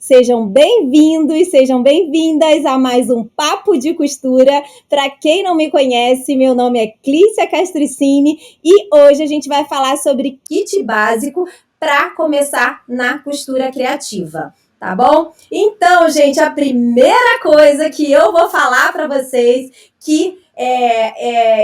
Sejam bem-vindos, sejam bem-vindas a mais um Papo de Costura. Para quem não me conhece, meu nome é Clícia Castricini e hoje a gente vai falar sobre kit básico para começar na costura criativa, tá bom? Então, gente, a primeira coisa que eu vou falar para vocês que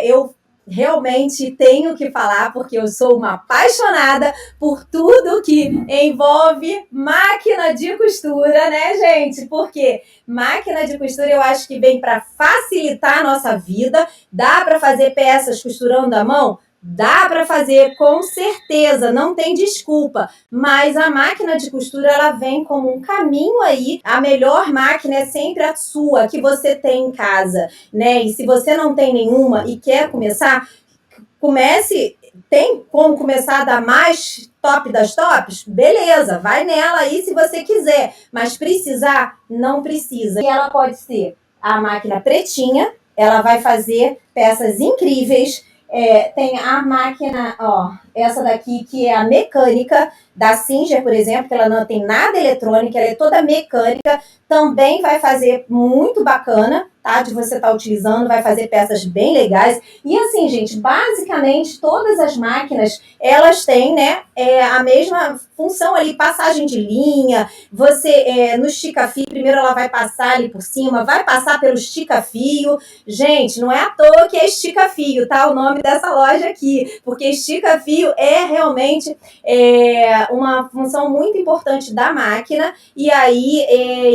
eu realmente tenho que falar, porque eu sou uma apaixonada por tudo que envolve máquina de costura, né, gente? Porque máquina de costura eu acho que vem para facilitar a nossa vida. Dá para fazer peças costurando à mão? Dá para fazer, com certeza, não tem desculpa, mas a máquina de costura ela vem como um caminho aí. A melhor máquina é sempre a sua, que você tem em casa, né? E se você não tem nenhuma e quer começar, comece. Tem como começar a dar mais top das tops? Beleza, vai nela aí se você quiser, mas precisar, não precisa. E ela pode ser a máquina pretinha, ela vai fazer peças incríveis. Tem a máquina, ó, essa daqui que é a mecânica da Singer, por exemplo, que ela não tem nada eletrônica, ela é toda mecânica, também vai fazer muito bacana, tá? De você estar utilizando, vai fazer peças bem legais. E assim, gente, basicamente todas as máquinas, elas têm, né, a mesma função ali, passagem de linha. Você, no estica-fio, primeiro ela vai passar ali por cima, vai passar pelo estica-fio. Gente, não é à toa que é estica-fio, tá? O nome dessa loja aqui, porque estica-fio é realmente uma função muito importante da máquina, e aí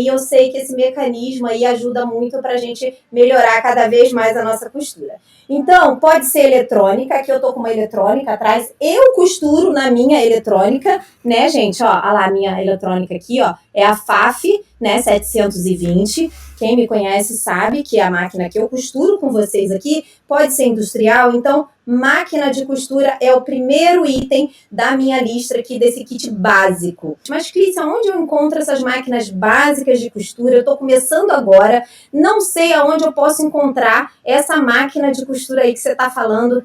eu sei que esse mecanismo aí ajuda muito pra gente melhorar cada vez mais a nossa costura. Então, pode ser eletrônica, aqui eu tô com uma eletrônica atrás, eu costuro na minha eletrônica, né, gente, ó, olha lá a minha eletrônica aqui, ó, é a FAF, né, 720, quem me conhece sabe que a máquina que eu costuro com vocês aqui pode ser industrial, então máquina de costura é o primeiro item da minha lista aqui desse kit básico. Mas, Clícia, onde eu encontro essas máquinas básicas de costura? Eu tô começando agora, não sei aonde eu posso encontrar essa máquina de costura aí que você tá falando,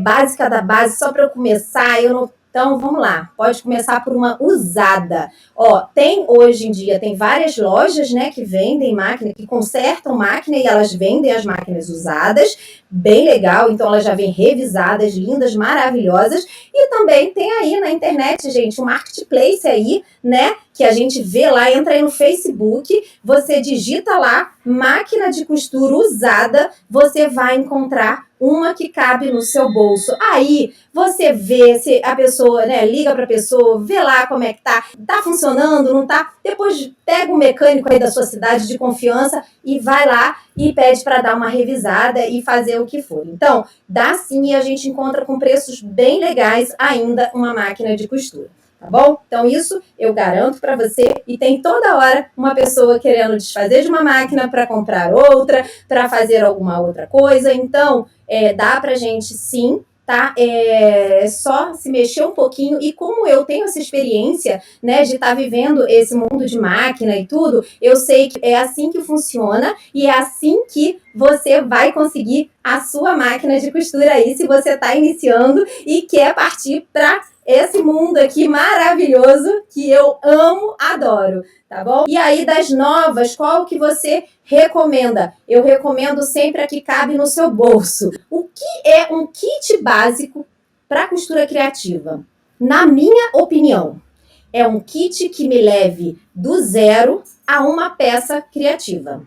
básica da base, só para eu começar, eu não... Então, vamos lá, pode começar por uma usada. Ó, hoje em dia, tem várias lojas, né, que vendem máquina, que consertam máquina e elas vendem as máquinas usadas, bem legal, então elas já vêm revisadas, lindas, maravilhosas. E também tem aí na internet, gente, um marketplace aí, né, que a gente vê lá, entra aí no Facebook, você digita lá, máquina de costura usada, você vai encontrar uma que cabe no seu bolso. Aí você vê se a pessoa, né, liga para a pessoa, vê lá como é que tá funcionando, não tá? Depois pega um mecânico aí da sua cidade de confiança e vai lá e pede para dar uma revisada e fazer o que for. Então, dá sim, e a gente encontra com preços bem legais ainda uma máquina de costura. Tá bom? Então isso eu garanto para você, e tem toda hora uma pessoa querendo desfazer de uma máquina para comprar outra, para fazer alguma outra coisa, então dá pra gente sim, tá? É só se mexer um pouquinho, e como eu tenho essa experiência, né, de estar vivendo esse mundo de máquina e tudo, eu sei que é assim que funciona e é assim que você vai conseguir a sua máquina de costura aí, se você está iniciando e quer partir para esse mundo aqui maravilhoso que eu amo, adoro, tá bom? E aí, das novas, qual que você recomenda? Eu recomendo sempre a que cabe no seu bolso. O que é um kit básico para costura criativa? Na minha opinião, é um kit que me leve do zero a uma peça criativa.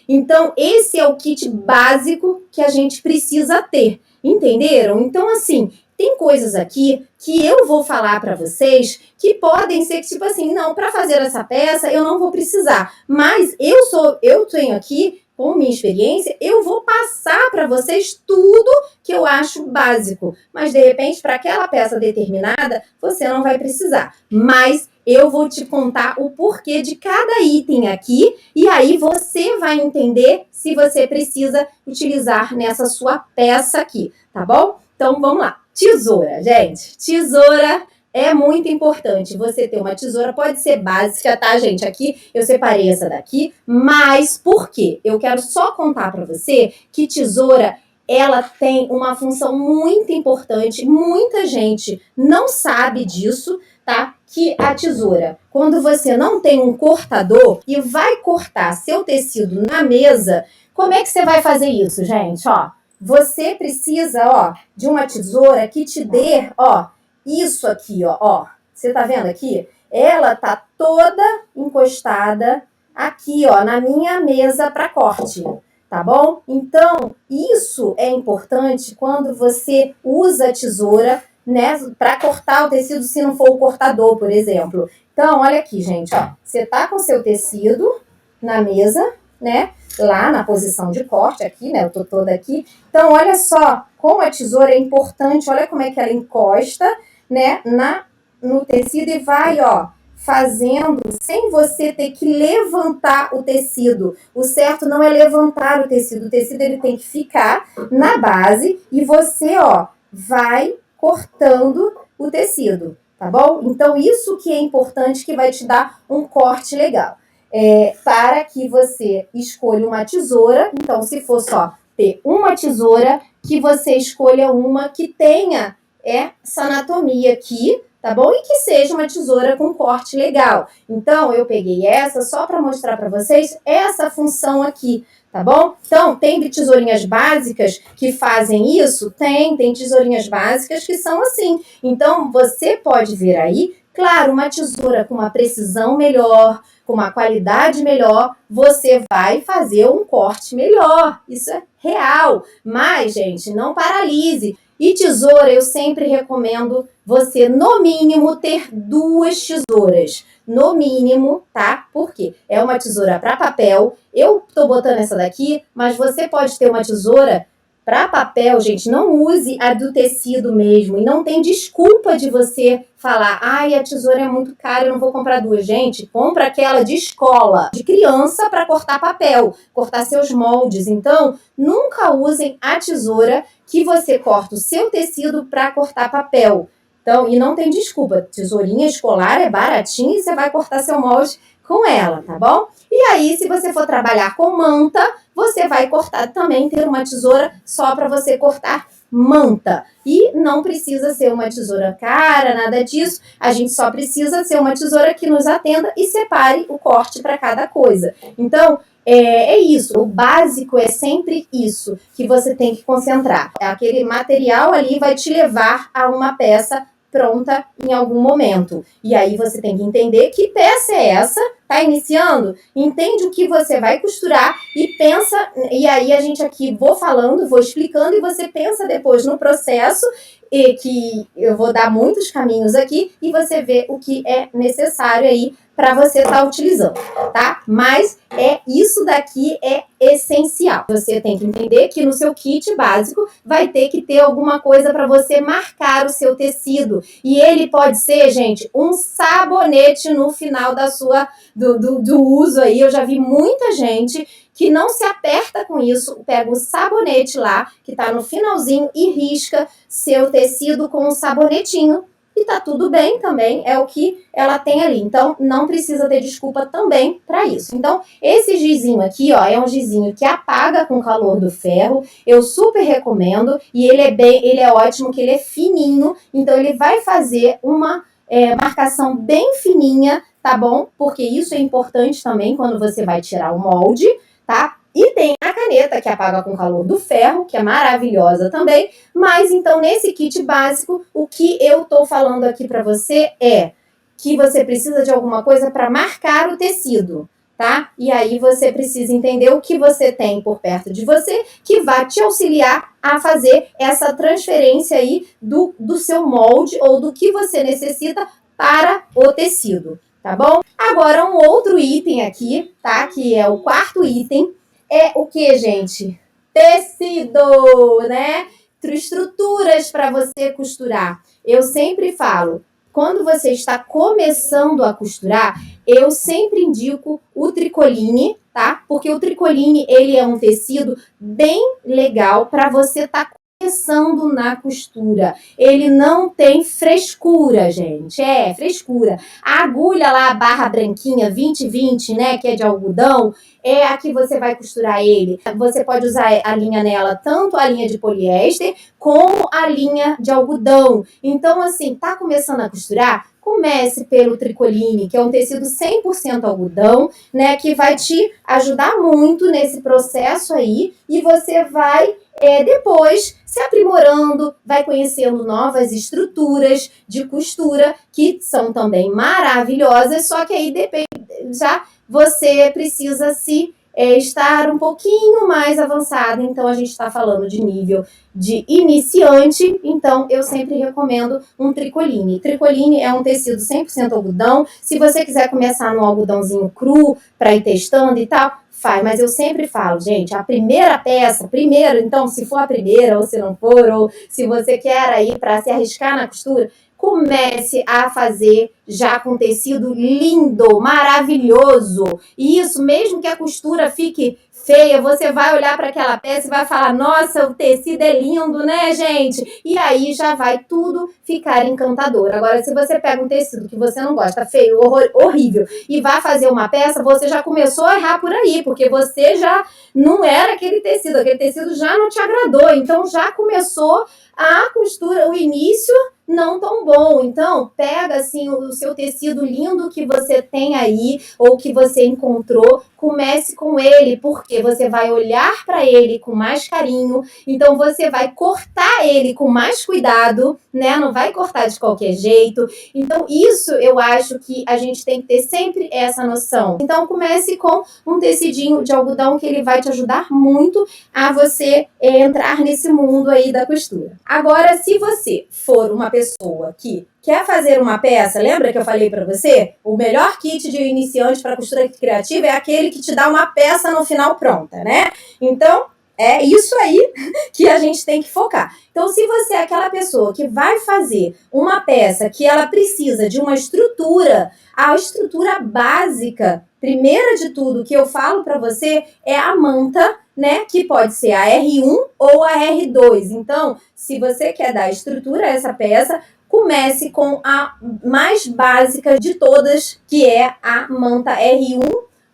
Então, esse é o kit básico que a gente precisa ter, entenderam? Então, assim, tem coisas aqui que eu vou falar para vocês que podem ser que, tipo assim, não, para fazer essa peça eu não vou precisar, mas eu tenho aqui, com minha experiência, eu vou passar para vocês tudo que eu acho básico, mas de repente para aquela peça determinada você não vai precisar, mas eu vou te contar o porquê de cada item aqui, e aí você vai entender se você precisa utilizar nessa sua peça aqui, tá bom? Então vamos lá. Tesoura, gente. Tesoura é muito importante. Você ter uma tesoura, pode ser básica, tá, gente? Aqui eu separei essa daqui, mas por quê? Eu quero só contar para você que tesoura, ela tem uma função muito importante. Muita gente não sabe disso, tá? Que a tesoura, quando você não tem um cortador e vai cortar seu tecido na mesa, como é que você vai fazer isso, gente? Ó, você precisa, ó, de uma tesoura que te dê, ó, isso aqui, ó. Você tá vendo aqui? Ela tá toda encostada aqui, ó, na minha mesa para corte, tá bom? Então, isso é importante quando você usa a tesoura, né, para cortar o tecido, se não for o cortador, por exemplo. Então, olha aqui, gente, ó. Você tá com seu tecido na mesa, né, lá na posição de corte aqui, né, eu tô toda aqui. Então, olha só como a tesoura é importante, olha como é que ela encosta, né, no tecido e vai, ó, fazendo sem você ter que levantar o tecido. O certo não é levantar o tecido ele tem que ficar na base e você, ó, vai cortando o tecido, tá bom? Então, isso que é importante, que vai te dar um corte legal. Para que você escolha uma tesoura, então, se for só ter uma tesoura, que você escolha uma que tenha essa anatomia aqui, tá bom? E que seja uma tesoura com corte legal. Então, eu peguei essa só para mostrar para vocês essa função aqui, tá bom? Então, tem tesourinhas básicas que fazem isso? Tem tesourinhas básicas que são assim. Então, você pode ver aí, claro, uma tesoura com uma precisão melhor, com uma qualidade melhor, você vai fazer um corte melhor. Isso é real. Mas, gente, não paralise. E tesoura, eu sempre recomendo você, no mínimo, ter 2 tesouras. No mínimo, tá? Por quê? É uma tesoura para papel. Eu tô botando essa daqui, mas você pode ter uma tesoura para papel, gente. Não use a do tecido mesmo. E não tem desculpa de você falar, ai, a tesoura é muito cara, eu não vou comprar 2. Gente, compra aquela de escola, de criança, para cortar papel, cortar seus moldes. Então, nunca usem a tesoura que você corta o seu tecido para cortar papel. Então, e não tem desculpa, tesourinha escolar é baratinha e você vai cortar seu molde com ela, tá bom? E aí, se você for trabalhar com manta, você vai cortar também, ter uma tesoura só para você cortar manta. E não precisa ser uma tesoura cara, nada disso. A gente só precisa ser uma tesoura que nos atenda e separe o corte para cada coisa. Então, é isso. O básico é sempre isso que você tem que concentrar. Aquele material ali vai te levar a uma peça pronta em algum momento. E aí você tem que entender que peça é essa, tá iniciando? Entende o que você vai costurar e pensa, e aí a gente aqui vou falando, vou explicando e você pensa depois no processo, e que eu vou dar muitos caminhos aqui e você vê o que é necessário aí para você estar utilizando, tá? Mas isso daqui é essencial. Você tem que entender que no seu kit básico vai ter que ter alguma coisa para você marcar o seu tecido. E ele pode ser, gente, um sabonete no final do uso aí. Eu já vi muita gente que não se aperta com isso, pega o sabonete lá, que tá no finalzinho, e risca seu tecido com um sabonetinho. E tá tudo bem também, é o que ela tem ali. Então, não precisa ter desculpa também para isso. Então, esse gizinho aqui, ó, é um gizinho que apaga com o calor do ferro. Eu super recomendo. E ele é ótimo, que ele é fininho. Então, ele vai fazer uma marcação bem fininha, tá bom? Porque isso é importante também quando você vai tirar o molde, tá? E tem a caneta que apaga com o calor do ferro, que é maravilhosa também. Mas então, nesse kit básico, o que eu tô falando aqui para você é que você precisa de alguma coisa para marcar o tecido, tá? E aí você precisa entender o que você tem por perto de você, que vai te auxiliar a fazer essa transferência aí do seu molde ou do que você necessita para o tecido, tá bom? Agora, um outro item aqui, tá? Que é o 4º item. É o que, gente? Tecido, né? Estruturas para você costurar. Eu sempre falo, quando você está começando a costurar, eu sempre indico o tricoline, tá? Porque o tricoline, ele é um tecido bem legal para você estar começando na costura. Ele não tem frescura, gente. Frescura. A agulha lá, a barra branquinha 20-20, né, que é de algodão, é a que você vai costurar ele. Você pode usar a linha nela, tanto a linha de poliéster, como a linha de algodão. Então, assim, tá começando a costurar? comece pelo tricoline, que é um tecido 100% algodão, né, que vai te ajudar muito nesse processo aí, e você vai depois se aprimorando, vai conhecendo novas estruturas de costura que são também maravilhosas, só que aí depende, já você precisa estar um pouquinho mais avançado, então a gente está falando de nível de iniciante, então eu sempre recomendo um tricoline. Tricoline é um tecido 100% algodão, se você quiser começar no algodãozinho cru, para ir testando e tal, faz, mas eu sempre falo, gente, a primeira peça, primeiro, então, se for a primeira, ou se não for, ou se você quer aí para se arriscar na costura, comece a fazer já com tecido lindo, maravilhoso. E isso, mesmo que a costura fique feia, você vai olhar para aquela peça e vai falar, nossa, o tecido é lindo, né, gente? E aí já vai tudo ficar encantador. Agora, se você pega um tecido que você não gosta, feio, horrível, e vai fazer uma peça, você já começou a errar por aí, porque você já não era aquele tecido já não te agradou, então já começou a costura, o início não tão bom. Então, pega assim o seu tecido lindo que você tem aí, ou que você encontrou, comece com ele, porque você vai olhar para ele com mais carinho, então você vai cortar ele com mais cuidado, né? Não vai cortar de qualquer jeito. Então, isso eu acho que a gente tem que ter sempre essa noção. Então, comece com um tecidinho de algodão que ele vai te ajudar muito a você entrar nesse mundo aí da costura. Agora, se você for uma pessoa que quer fazer uma peça, lembra que eu falei para você? O melhor kit de iniciante para costura criativa é aquele que te dá uma peça no final pronta, né? Então, é isso aí que a gente tem que focar. Então, se você é aquela pessoa que vai fazer uma peça que ela precisa de uma estrutura, a estrutura básica, primeira de tudo que eu falo para você é a manta, né? Que pode ser a R1 ou a R2. Então, se você quer dar estrutura a essa peça, comece com a mais básica de todas, que é a manta R1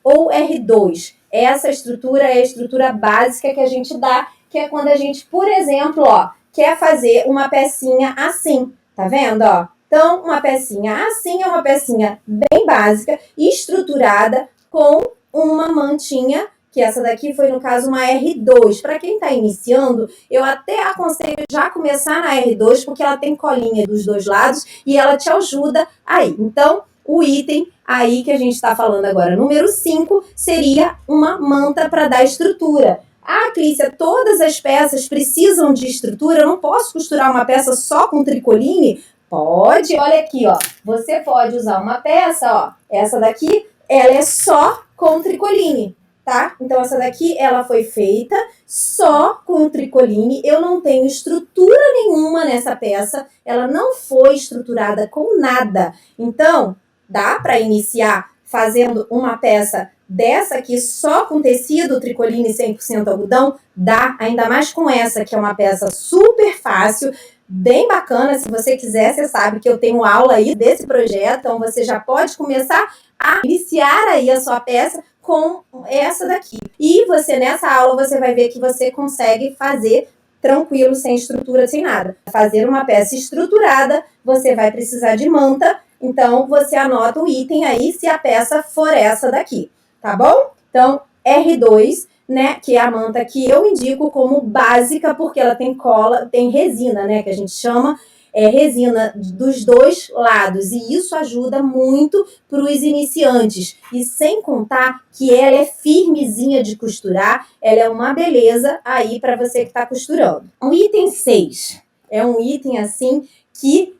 ou R2. Essa estrutura é a estrutura básica que a gente dá, que é quando a gente, por exemplo, ó, quer fazer uma pecinha assim, tá vendo, ó? Então, uma pecinha assim é uma pecinha bem básica, estruturada com uma mantinha, que essa daqui foi, no caso, uma R2. Para quem está iniciando, eu até aconselho já começar na R2, porque ela tem colinha dos dois lados e ela te ajuda aí. Então, o item aí que a gente está falando agora, número 5, seria uma manta para dar estrutura. Ah, Clícia, todas as peças precisam de estrutura? Eu não posso costurar uma peça só com tricoline? Pode, olha aqui, ó. Você pode usar uma peça, ó. Essa daqui, ela é só com tricoline, tá? Então, essa daqui, ela foi feita só com tricoline. Eu não tenho estrutura nenhuma nessa peça. Ela não foi estruturada com nada. Então, dá para iniciar fazendo uma peça dessa aqui só com tecido tricoline 100% algodão? Dá, ainda mais com essa, que é uma peça super fácil, bem bacana. Se você quiser, você sabe que eu tenho aula aí desse projeto, então você já pode começar a iniciar aí a sua peça com essa daqui. E você, nessa aula, você vai ver que você consegue fazer tranquilo, sem estrutura, sem nada. Fazer uma peça estruturada, você vai precisar de manta, então você anota o item aí se a peça for essa daqui, tá bom? Então, R2, né, que é a manta que eu indico como básica, porque ela tem cola, tem resina, né, que a gente chama resina dos dois lados, e isso ajuda muito para os iniciantes. E sem contar que ela é firmezinha de costurar, ela é uma beleza aí para você que está costurando. O item 6 é um item assim que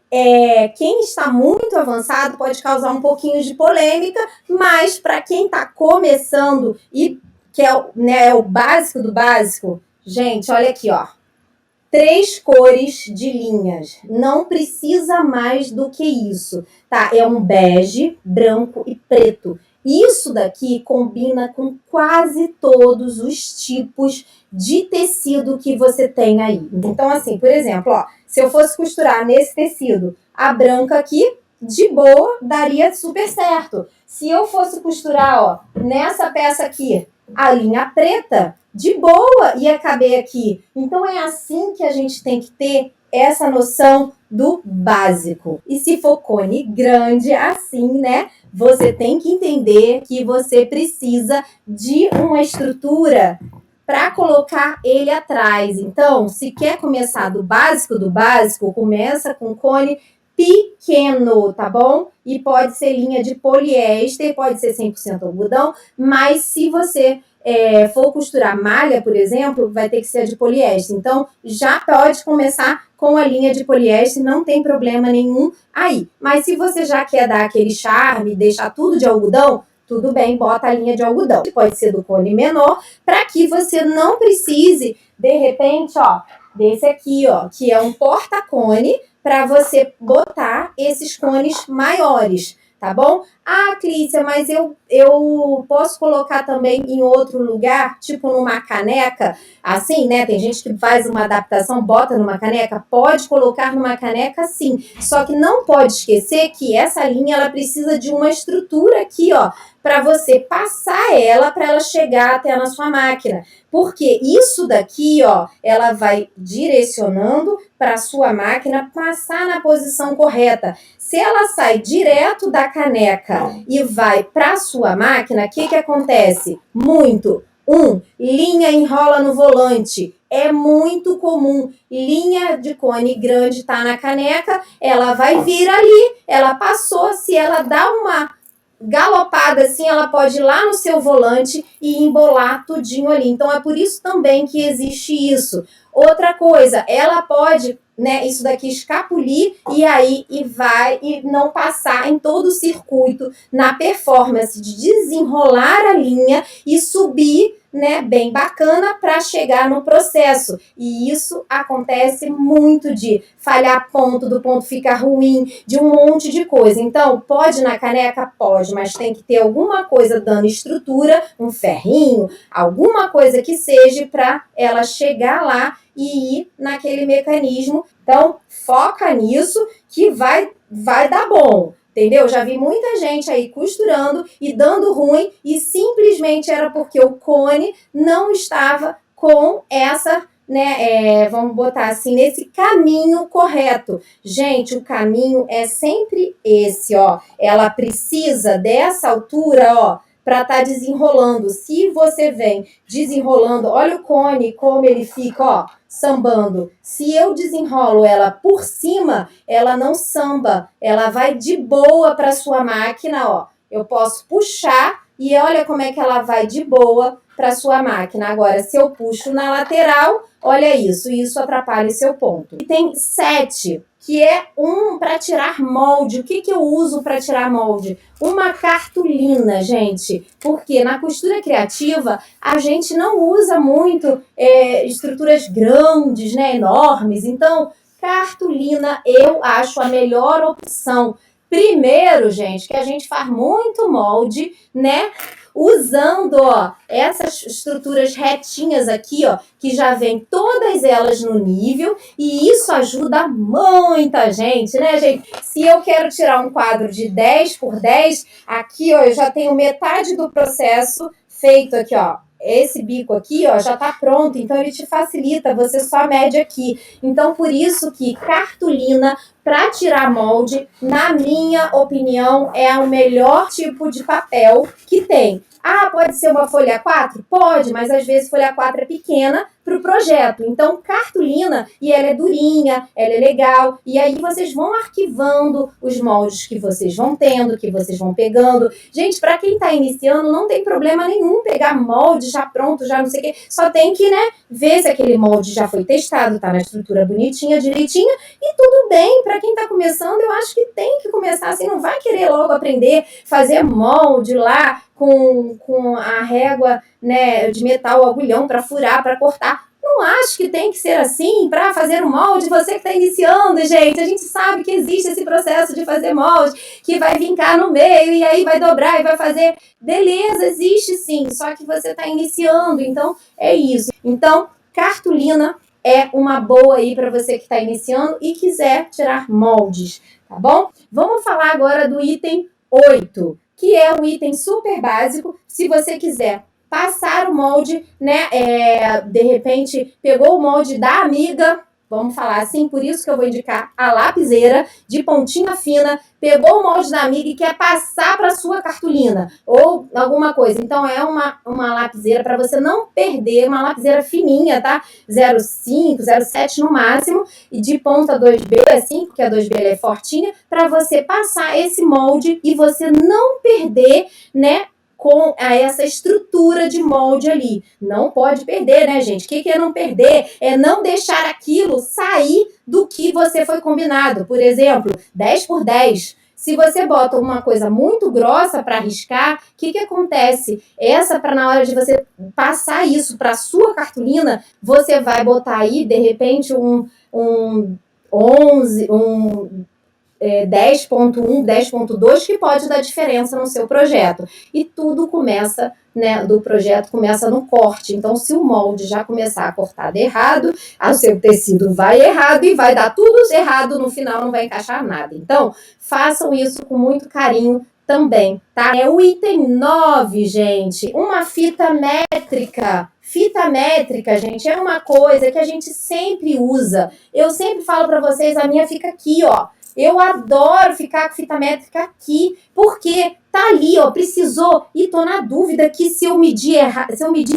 quem está muito avançado pode causar um pouquinho de polêmica, mas para quem está começando e que é o básico do básico, gente, olha aqui, ó. 3 cores de linhas, não precisa mais do que isso, tá? É um bege, branco e preto. Isso daqui combina com quase todos os tipos de tecido que você tem aí. Então, assim, por exemplo, ó, se eu fosse costurar nesse tecido, a branca aqui, de boa, daria super certo. Se eu fosse costurar, ó, nessa peça aqui, a linha preta, de boa ia caber aqui. Então, é assim que a gente tem que ter essa noção do básico. E se for cone grande assim, né, você tem que entender que você precisa de uma estrutura para colocar ele atrás. Então, se quer começar do básico, começa com cone pequeno, tá bom? E pode ser linha de poliéster, pode ser 100% algodão, mas se você for costurar malha, por exemplo, vai ter que ser de poliéster. Então, já pode começar com a linha de poliéster, não tem problema nenhum aí. Mas se você já quer dar aquele charme, deixar tudo de algodão, tudo bem, bota a linha de algodão. Pode ser do cone menor, para que você não precise, de repente, ó, desse aqui, ó, que é um porta-cone, para você botar esses cones maiores, tá bom? Ah, Clícia, mas eu posso colocar também em outro lugar, tipo numa caneca, assim, né? Tem gente que faz uma adaptação, bota numa caneca, pode colocar numa caneca sim, só que não pode esquecer que essa linha, ela precisa de uma estrutura aqui, ó, para você passar ela, para ela chegar até na sua máquina, porque isso daqui, ó, ela vai direcionando para a sua máquina passar na posição correta. Se ela sai direto da caneca e vai para a sua máquina, o que acontece? Linha enrola no volante. É muito comum. Linha de cone grande tá na caneca, ela vai vir ali, ela passou, se ela dá uma galopada assim, ela pode ir lá no seu volante e embolar tudinho ali. Então, é por isso também que existe isso. Outra coisa, ela pode, né, isso daqui escapulir e vai e não passar em todo o circuito na performance de desenrolar a linha e subir, né, bem bacana para chegar no processo. E isso acontece muito de falhar ponto, do ponto ficar ruim, de um monte de coisa. Então, pode na caneca? Pode, mas tem que ter alguma coisa dando estrutura, um ferrinho, alguma coisa que seja para ela chegar lá e ir naquele mecanismo. Então, foca nisso que vai dar bom. Entendeu? Já vi muita gente aí costurando e dando ruim e simplesmente era porque o cone não estava com essa, né, vamos botar assim, nesse caminho correto. Gente, o caminho é sempre esse, ó. Ela precisa dessa altura, ó, para estar desenrolando. Se você vem desenrolando, olha o cone como ele fica, ó, sambando. Se eu desenrolo ela por cima, ela não samba, ela vai de boa para sua máquina, ó. Eu posso puxar e olha como é que ela vai de boa para sua máquina. Agora, se eu puxo na lateral, olha isso atrapalha seu ponto. E tem 7, que é para tirar molde. O que eu uso para tirar molde? Uma cartolina, gente, porque na costura criativa a gente não usa muito estruturas grandes, né, enormes. Então, cartolina eu acho a melhor opção. Primeiro, gente, que a gente faz muito molde, né? Usando, ó, essas estruturas retinhas aqui, ó, que já vem todas elas no nível, e isso ajuda muita gente, né, gente? Se eu quero tirar um quadro de 10 por 10, aqui, ó, eu já tenho metade do processo feito aqui, ó. Esse bico aqui, ó, já tá pronto, então ele te facilita, você só mede aqui. Então, por isso que cartolina para tirar molde, na minha opinião, é o melhor tipo de papel que tem. Ah, pode ser uma folha 4? Pode, mas às vezes folha 4 é pequena para o projeto. Então, cartolina, e ela é durinha, ela é legal, e aí vocês vão arquivando os moldes que vocês vão tendo, que vocês vão pegando. Gente, para quem está iniciando, não tem problema nenhum pegar molde já pronto, já não sei o quê, só tem que, né, ver se aquele molde já foi testado, tá na estrutura bonitinha, direitinha, e tudo bem. Para quem está começando, eu acho que tem que começar assim, não vai querer logo aprender, fazer molde lá, com a régua, né, de metal, agulhão para furar, para cortar. Não acho que tem que ser assim para fazer um molde. Você que está iniciando, gente, a gente sabe que existe esse processo de fazer molde, que vai vincar no meio e aí vai dobrar e vai fazer. Beleza, existe sim, só que você está iniciando, então é isso. Então, cartolina é uma boa aí para você que está iniciando e quiser tirar moldes, tá bom? Vamos falar agora do item 8, que é um item super básico. Se você quiser passar o molde, né, de repente pegou o molde da amiga, vamos falar assim, por isso que eu vou indicar a lapiseira de pontinha fina, pegou o molde da amiga e quer passar para sua cartolina ou alguma coisa. Então é uma lapiseira para você não perder, uma lapiseira fininha, tá? 0,5, 0,7 no máximo, e de ponta 2B, assim, porque a 2B ela é fortinha, para você passar esse molde e você não perder, né, com essa estrutura de molde ali. Não pode perder, né, gente? O que é não perder? É não deixar aquilo sair do que você foi combinado. Por exemplo, 10 por 10. Se você bota uma coisa muito grossa para riscar, o que acontece? Essa, para na hora de você passar isso para sua cartolina, você vai botar aí, de repente, um 11, 10.1, 10.2, que pode dar diferença no seu projeto. E tudo começa, né, do projeto começa no corte. Então, se o molde já começar a cortar errado, o seu tecido vai errado e vai dar tudo errado, no final não vai encaixar nada. Então, façam isso com muito carinho também, tá? É o item 9, gente, uma fita métrica. Fita métrica, gente, é uma coisa que a gente sempre usa. Eu sempre falo para vocês, a minha fica aqui, ó. Eu adoro ficar com fita métrica aqui, porque tá ali, ó, precisou, e tô na dúvida que se eu medir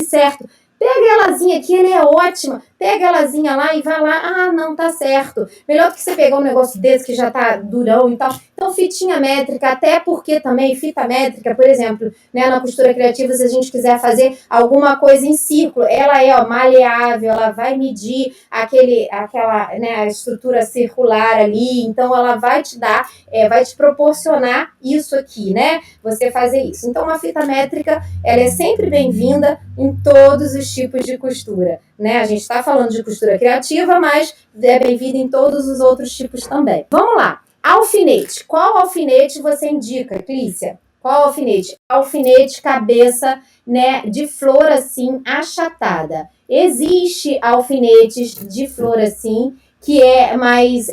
certo, pega elazinha aqui, ela é ótima, pega elazinha lá e vai lá, ah, não, tá certo. Melhor do que você pegar um negócio desse que já tá durão e tal. Então, fitinha métrica, até porque também fita métrica, por exemplo, né, na costura criativa, se a gente quiser fazer alguma coisa em círculo, ela é, ó, maleável, ela vai medir aquela, né, a estrutura circular ali, então ela vai te dar, vai te proporcionar isso aqui, né, você fazer isso. Então, uma fita métrica, ela é sempre bem-vinda em todos os tipos de costura, né, a gente está falando de costura criativa, mas é bem-vinda em todos os outros tipos também. Vamos lá. Alfinete. Qual alfinete você indica, Clícia? Qual alfinete? Alfinete cabeça, né, de flor assim, achatada. Existe alfinetes de flor assim, que é mais...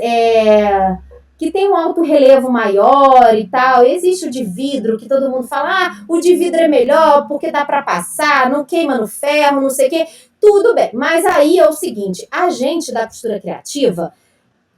que tem um alto relevo maior e tal. Existe o de vidro, que todo mundo fala, ah, o de vidro é melhor porque dá para passar, não queima no ferro, não sei o quê. Tudo bem, mas aí é o seguinte, a gente da costura criativa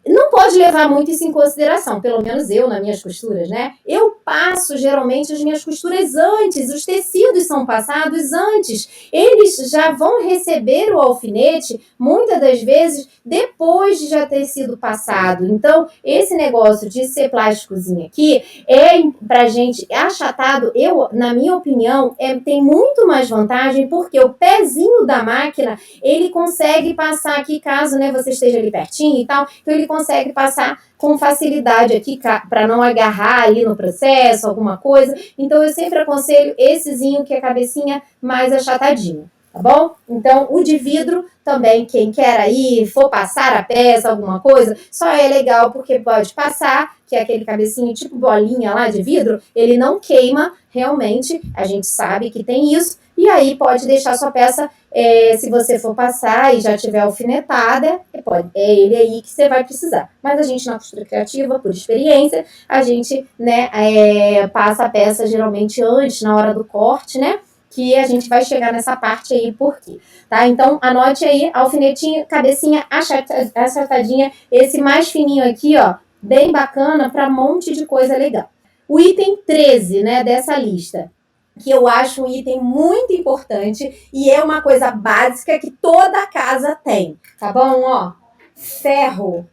não pode levar muito isso em consideração, pelo menos eu nas minhas costuras, né? Eu passo geralmente as minhas costuras antes, os tecidos são passados antes. Eles já vão receber o alfinete, muitas das vezes, depois de já ter sido passado. Então, esse negócio de ser plásticozinho aqui é pra gente achatado, na minha opinião, tem muito mais vantagem, porque o pezinho da máquina, ele consegue passar aqui, caso, né, você esteja ali pertinho e tal, então ele consegue passar com facilidade aqui para não agarrar ali no processo, alguma coisa. Então, eu sempre aconselho essezinho, que é a cabecinha mais achatadinha, tá bom? Então, o de vidro também, quem quer aí, for passar a peça, alguma coisa, só é legal porque pode passar, que é aquele cabecinho tipo bolinha lá de vidro, ele não queima realmente, a gente sabe que tem isso, e aí pode deixar sua peça, se você for passar e já tiver alfinetada, é ele aí que você vai precisar. Mas a gente na costura criativa, por experiência, a gente, né, passa a peça geralmente antes, na hora do corte, né, que a gente vai chegar nessa parte aí, por quê? Tá? Então, anote aí, alfinetinho, cabecinha achatadinha, esse mais fininho aqui, ó, bem bacana para um monte de coisa legal. O item 13, né, dessa lista, que eu acho um item muito importante e é uma coisa básica que toda casa tem, tá bom? Ó, ferro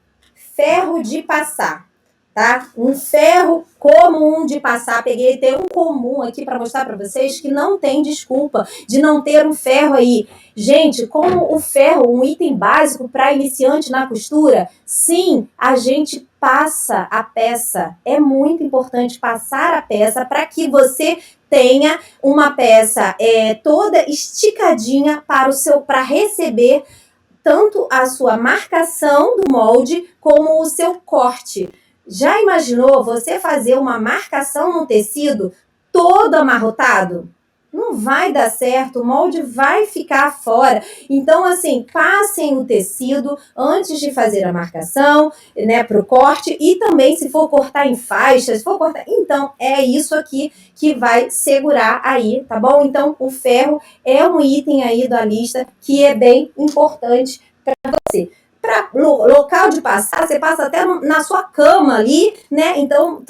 de passar, tá? Um ferro comum de passar. Peguei até um comum aqui para mostrar para vocês que não tem desculpa de não ter um ferro aí. Gente, como o ferro, um item básico para iniciante na costura, sim, a gente passa a peça. É muito importante passar a peça para que você tenha uma peça toda esticadinha para receber tanto a sua marcação do molde como o seu corte. Já imaginou você fazer uma marcação no tecido todo amarrotado? Não vai dar certo, o molde vai ficar fora. Então, assim, passem o tecido antes de fazer a marcação, né, para o corte. E também, se for cortar em faixas, então, é isso aqui que vai segurar aí, tá bom? Então, o ferro é um item aí da lista que é bem importante para você. para local de passar, você passa até na sua cama ali, né? Então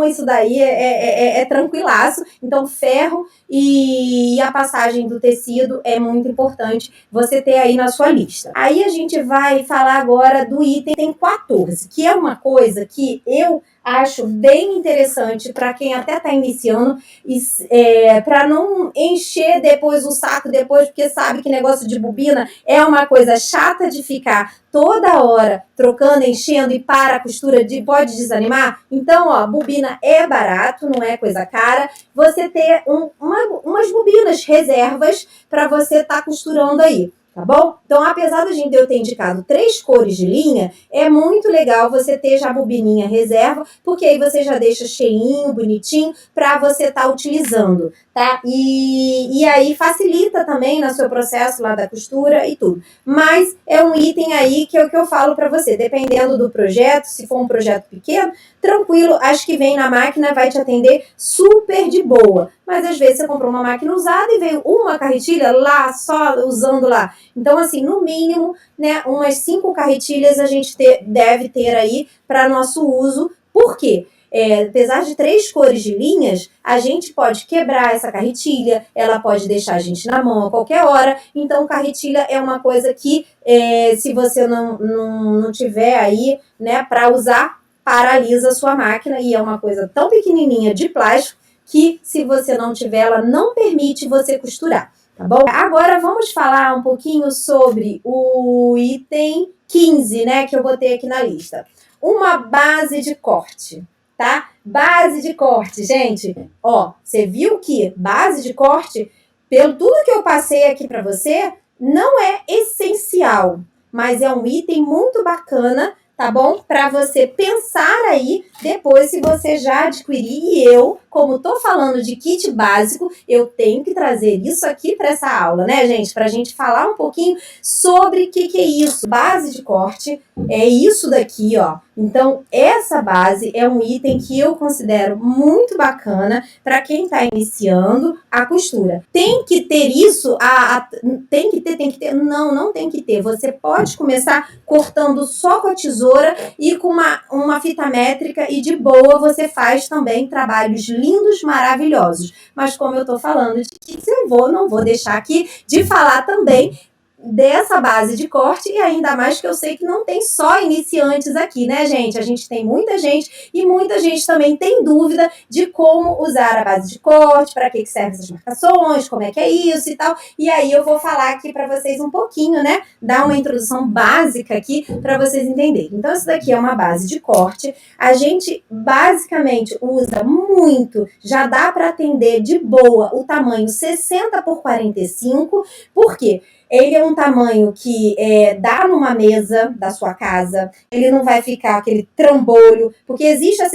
isso daí é tranquilaço. Então, ferro e a passagem do tecido é muito importante você ter aí na sua lista. Aí a gente vai falar agora do item 14, que é uma coisa que eu acho bem interessante para quem até está iniciando, para não encher depois o saco depois, porque sabe que negócio de bobina é uma coisa chata de ficar toda hora trocando, enchendo e para a costura pode desanimar. Então, ó, bobina é barato, não é coisa cara. Você ter umas bobinas reservas para você estar costurando aí. Tá bom? Então, apesar da gente eu ter indicado 3 cores de linha, é muito legal você ter já a bobininha reserva, porque aí você já deixa cheinho, bonitinho, para você estar utilizando, tá? E aí facilita também no seu processo lá da costura e tudo. Mas é um item aí que é o que eu falo para você, dependendo do projeto, se for um projeto pequeno, tranquilo, acho que vem na máquina, vai te atender super de boa. Mas às vezes você comprou uma máquina usada e veio uma carretilha lá, só usando lá. Então, assim, no mínimo, né, umas 5 carretilhas a gente deve ter aí para nosso uso. Por quê? Apesar de 3 cores de linhas, a gente pode quebrar essa carretilha, ela pode deixar a gente na mão a qualquer hora. Então, carretilha é uma coisa que, se você não tiver aí, né, para usar, paralisa a sua máquina, e é uma coisa tão pequenininha de plástico que, se você não tiver, ela não permite você costurar, tá bom? Agora vamos falar um pouquinho sobre o item 15, né, que eu botei aqui na lista. Uma base de corte, tá? Base de corte, gente. Ó, você viu que base de corte, pelo tudo que eu passei aqui para você, não é essencial, mas é um item muito bacana, tá bom? Para você pensar aí depois se você já adquirir. E eu, como tô falando de kit básico, eu tenho que trazer isso aqui para essa aula, né, gente? Pra gente falar um pouquinho sobre o que é isso. Base de corte é isso daqui, ó. Então, essa base é um item que eu considero muito bacana para quem está iniciando a costura. Tem que ter isso? Tem que ter? Não tem que ter. Você pode começar cortando só com a tesoura e com uma fita métrica, e de boa você faz também trabalhos lindos, maravilhosos. Mas como eu tô falando de kits, não vou deixar aqui de falar também dessa base de corte, e ainda mais que eu sei que não tem só iniciantes aqui, né, gente? A gente tem muita gente, e muita gente também tem dúvida de como usar a base de corte, para que servem essas marcações, como é que é isso e tal. E aí eu vou falar aqui para vocês um pouquinho, né? Dar uma introdução básica aqui para vocês entenderem. Então, isso daqui é uma base de corte. A gente basicamente usa muito, já dá para atender de boa o tamanho 60 por 45, por quê? Ele é um tamanho que dá numa mesa da sua casa, ele não vai ficar aquele trambolho, porque existe a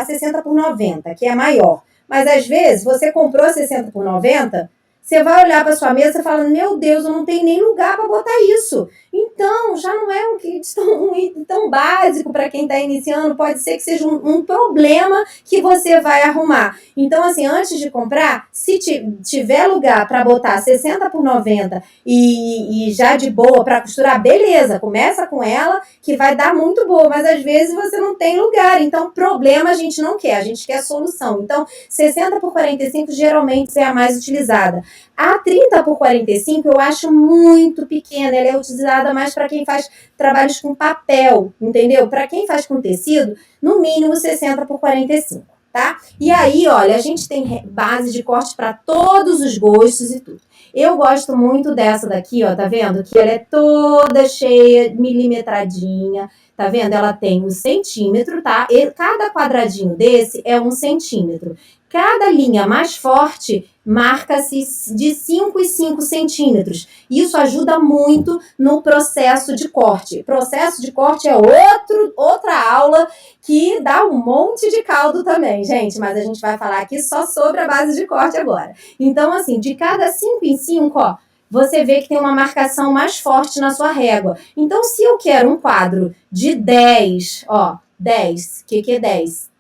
60 por 90, que é maior. Mas às vezes você comprou 60 por 90, você vai olhar para sua mesa e fala, meu Deus, eu não tenho nem lugar para botar isso. Então, já não é um item tão básico para quem está iniciando, pode ser que seja um problema que você vai arrumar. Então, assim, antes de comprar, se tiver lugar para botar 60 por 90 e já de boa para costurar, beleza, começa com ela, que vai dar muito boa, mas às vezes você não tem lugar, então problema a gente não quer, a gente quer solução. Então, 60 por 45 geralmente é a mais utilizada. A 30 por 45 eu acho muito pequena, ela é utilizada mais para quem faz trabalhos com papel, entendeu? Para quem faz com tecido, no mínimo 60 por 45, tá? E aí, olha, a gente tem base de corte para todos os gostos e tudo. Eu gosto muito dessa daqui, ó, tá vendo? Que ela é toda cheia, milimetradinha, tá vendo? Ela tem 1 centímetro, tá? E cada quadradinho desse é 1 centímetro. Cada linha mais forte marca-se de 5 e 5 centímetros. Isso ajuda muito no processo de corte. Processo de corte é outra aula que dá um monte de caldo também, gente. Mas a gente vai falar aqui só sobre a base de corte agora. Então, assim, de cada 5 em 5, ó, você vê que tem uma marcação mais forte na sua régua. Então, se eu quero um quadro de 10, ó, 10, o que é 10?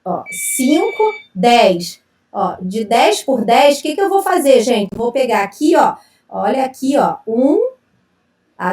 Ó, 5, 10. Ó, de 10 por 10, o que eu vou fazer, gente? Vou pegar aqui, ó. Olha aqui, ó. 1,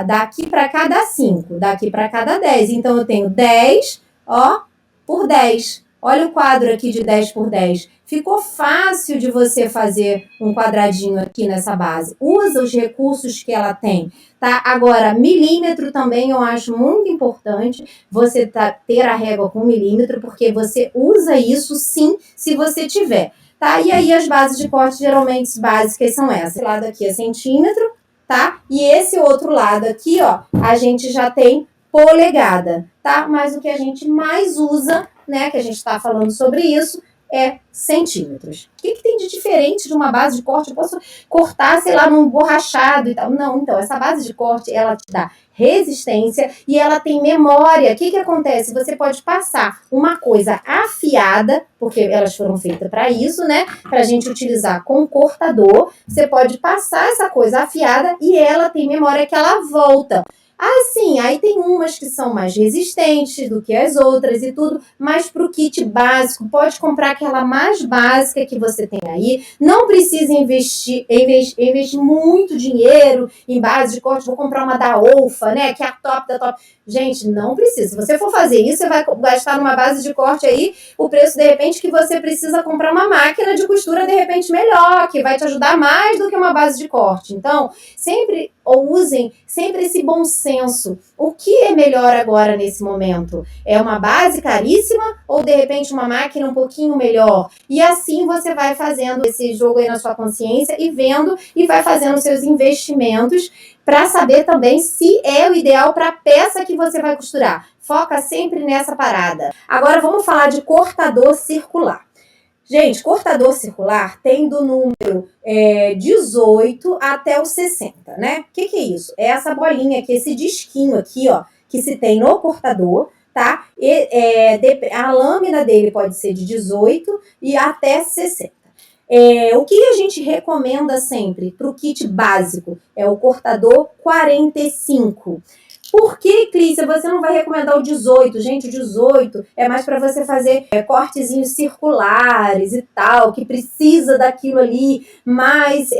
daqui para cá dá 5, daqui para cá dá 10. Então, eu tenho 10, ó, por 10. Olha o quadro aqui de 10 por 10. Ficou fácil de você fazer um quadradinho aqui nessa base. Usa os recursos que ela tem, tá? Agora, milímetro também eu acho muito importante você ter a régua com milímetro, porque você usa isso sim, se você tiver, tá? E aí as bases de corte geralmente básicas são essas. Esse lado aqui é centímetro, tá? E esse outro lado aqui, ó, a gente já tem polegada, tá? Mas o que a gente mais usa, né, que a gente tá falando sobre isso, é centímetros. O que tem de diferente de uma base de corte? Eu posso cortar, sei lá, num borrachado e tal. Não, então, essa base de corte, ela te dá resistência e ela tem memória. O que acontece? Você pode passar uma coisa afiada, porque elas foram feitas para isso, né? Pra gente utilizar com cortador. Você pode passar essa coisa afiada e ela tem memória que ela volta. Assim, aí tem umas que são mais resistentes do que as outras e tudo, mas para o kit básico, pode comprar aquela mais básica que você tem aí. Não precisa investir muito dinheiro em base de corte. Vou comprar uma da Olfa, né, que é a top da top. Gente, não precisa. Se você for fazer isso, você vai gastar numa base de corte aí o preço, de repente, que você precisa comprar uma máquina de costura, de repente, melhor, que vai te ajudar mais do que uma base de corte. Então, sempre usem sempre esse bom senso. O que é melhor agora nesse momento? É uma base caríssima ou, de repente, uma máquina um pouquinho melhor? E assim você vai fazendo esse jogo aí na sua consciência e vendo e vai fazendo seus investimentos para saber também se é o ideal para a peça que você vai costurar. Foca sempre nessa parada. Agora vamos falar de cortador circular. Gente, cortador circular tem do número 18 até o 60, né? O que é isso? É essa bolinha aqui, esse disquinho aqui, ó, que se tem no cortador, tá? A lâmina dele pode ser de 18 e até 60. O que a gente recomenda sempre para o kit básico? É o cortador 45. Por que, Clícia, você não vai recomendar o 18? Gente, o 18 é mais para você fazer cortezinhos circulares e tal, que precisa daquilo ali, mas